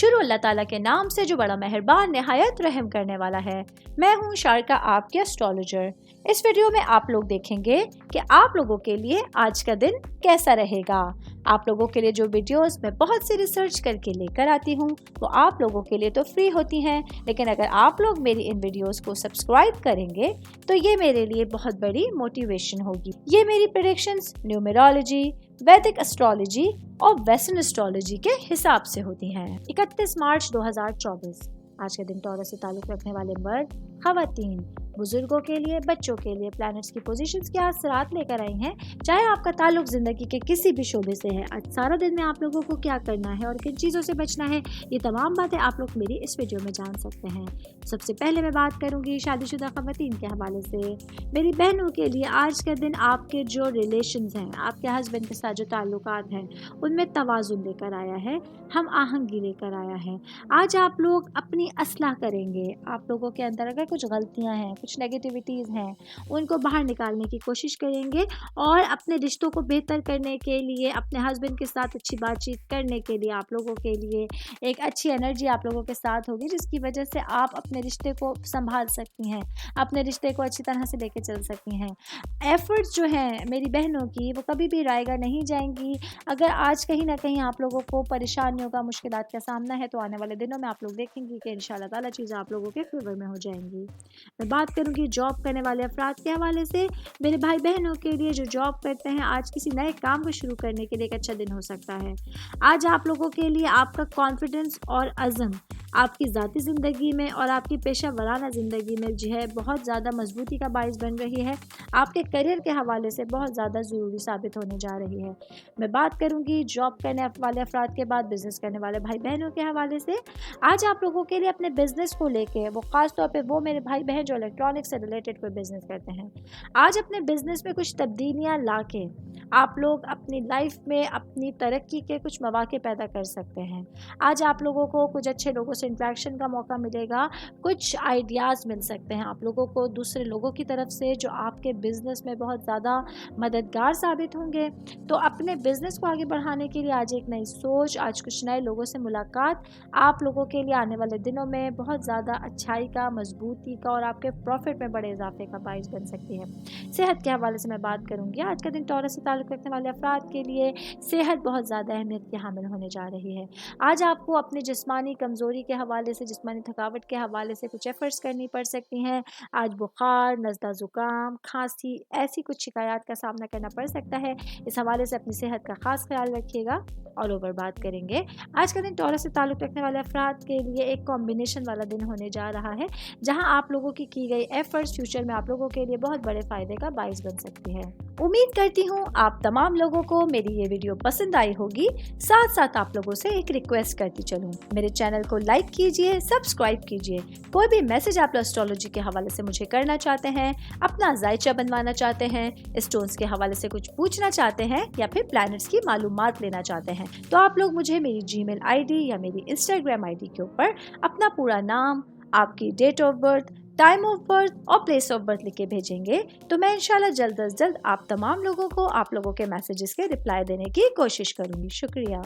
शुरू अल्लाह ताला के नाम से जो बड़ा मेहरबान निहायत रहम करने वाला है। मैं हूँ शारका, आपके एस्ट्रोलॉजर। इस वीडियो में आप लोग देखेंगे कि आप लोगों के लिए आज का दिन कैसा रहेगा। आप लोगों के लिए जो वीडियोस मैं बहुत सी रिसर्च करके लेकर आती हूँ वो आप लोगों के लिए तो फ्री होती हैं, लेकिन अगर आप लोग मेरी इन वीडियोस को सब्सक्राइब करेंगे तो ये मेरे लिए बहुत बड़ी मोटिवेशन होगी। ये मेरी प्रेडिक्शंस न्यूमेरोलॉजी, वैदिक एस्ट्रोलॉजी और वेस्टर्न एस्ट्रोलॉजी के हिसाब से होती हैं। 31 मार्च 2024 आज के दिन टॉरस से ताल्लुक़ रखने वाले मर्द, ख़वातीन, बुजुर्गों के लिए, बच्चों के लिए प्लैनेट्स की पोजीशंस के असरात लेकर आई हैं। चाहे आपका ताल्लुक ज़िंदगी के किसी भी शोबे से है, आज सारा दिन में आप लोगों को क्या करना है और किन चीज़ों से बचना है, ये तमाम बातें आप लोग मेरी इस वीडियो में जान सकते हैं। सबसे पहले मैं बात करूँगी शादीशुदा ख़वातीन के हवाले से। मेरी बहनों के लिए आज का दिन आपके जो रिलेशंस हैं, आपके हस्बैंड के साथ जो ताल्लुकात हैं, उनमें तवाज़ुन लेकर आया है, हम आहंगी लेकर आया है। आज आप लोग अपनी असलाह करेंगे। आप लोगों के अंदर अगर कुछ गलतियाँ हैं, कुछ नेगेटिविटीज़ हैं, उनको बाहर निकालने की कोशिश करेंगे और अपने रिश्तों को बेहतर करने के लिए, अपने हस्बैंड के साथ अच्छी बातचीत करने के लिए आप लोगों के लिए एक अच्छी एनर्जी आप लोगों के साथ होगी, जिसकी वजह से आप अपने रिश्ते को संभाल सकती हैं, अपने रिश्ते को अच्छी तरह से लेके चल सकती हैं। एफर्ट्स जो हैं मेरी बहनों की वो कभी भी रायगा नहीं जाएंगी। अगर आज कहीं ना कहीं आप लोगों को परेशानियों का, मुश्किलात का सामना है, तो आने वाले दिनों में आप लोग देखेंगे कि इंशाल्लाह ताला चीज़ें आप लोगों के फेवर में हो जाएंगी। मैं बात करूंगी जॉब करने वाले अफराद के हवाले से। मेरे भाई बहनों के लिए जो जॉब करते हैं, आज किसी नए काम को शुरू करने के लिए एक अच्छा दिन हो सकता है। आज आप लोगों के लिए आपका कॉन्फिडेंस और अज़म आपकी ज़ाती ज़िंदगी में और आपकी पेशा वराना ज़िंदगी में जो है बहुत ज़्यादा मजबूती का बाइस बन रही है। आपके करियर के हवाले से बहुत ज़्यादा ज़रूरी साबित होने जा रही है। मैं बात करूंगी जॉब करने वाले अफराद के बाद बिज़नेस करने वाले भाई बहनों के हवाले से। आज आप लोगों के लिए अपने बिज़नेस को लेके, वो ख़ास तौर पे वो मेरे भाई बहन जो इलेक्ट्रॉनिक्स से रिलेटेड कोई बिज़नेस करते हैं, आज अपने बिज़नेस में कुछ तब्दीलियाँ ला के आप लोग अपनी लाइफ में अपनी तरक्की के कुछ मौके पैदा कर सकते हैं। आज आप लोगों को कुछ अच्छे लोगों से इंटरेक्शन का मौका मिलेगा, कुछ आइडियाज़ मिल सकते हैं आप लोगों को दूसरे लोगों की तरफ से जो आपके बिज़नेस में बहुत ज़्यादा मददगार साबित होंगे। तो अपने बिज़नेस को आगे बढ़ाने के लिए आज एक नई सोच, आज कुछ नए लोगों से मुलाकात आप लोगों के लिए आने वाले दिनों में बहुत ज़्यादा अच्छाई का, मजबूती का और आपके प्रॉफिट में बड़े इजाफे का बाइस बन सकती है। सेहत के हवाले से मैं बात करूँगी। आज का दिन टॉरस से ताल्लुक़ रखने वाले अफराद के लिए सेहत बहुत ज़्यादा अहमियत की हामिल होने जा रही है। आज आपको अपनी जिस्मानी कमज़ोरी के हवाले से, जिस्मानी थकावट के हवाले से कुछ एफर्ट्स करनी पड़ सकती हैं। आज बुखार, नज़ला, ज़ुकाम, खांसी, ऐसी कुछ शिकायत का सामना करना पड़ सकता है। इस हवाले से अपनी सेहत का ख़ास ख्याल रखिएगा। ऑल ओवर बात करेंगे। आज का दिन टॉरस से ताल्लुक़ रखने वाले अफराद के लिए एक कॉम्बिनेशन वाला दिन होने जा रहा है, जहां आप लोगों की गई एफर्ट्स फ्यूचर में आप लोगों के लिए बहुत बड़े फ़ायदे का बाइस बन सकती है। उम्मीद करती हूँ आप तमाम लोगों को मेरी ये वीडियो पसंद आई होगी। साथ साथ आप लोगों से एक रिक्वेस्ट करती चलूँ, मेरे चैनल को लाइक कीजिए, सब्सक्राइब कीजिए। कोई भी मैसेज आप एस्ट्रोलॉजी के हवाले से मुझे करना चाहते हैं, अपना जायचा बनवाना चाहते हैं, स्टोन्स के हवाले से कुछ पूछना चाहते हैं या फिर प्लैनेट्स की मालूमात लेना चाहते हैं, तो आप लोग मुझे मेरी जीमेल आईडी या मेरी इंस्टाग्राम आईडी के ऊपर अपना पूरा नाम, आपकी date of birth, time of birth और प्लेस ऑफ बर्थ लिख के भेजेंगे, तो मैं इंशाल्लाह जल्द अज जल्द आप तमाम लोगों को आप लोगों के मैसेजेस के रिप्लाई देने की कोशिश करूँगी। शुक्रिया।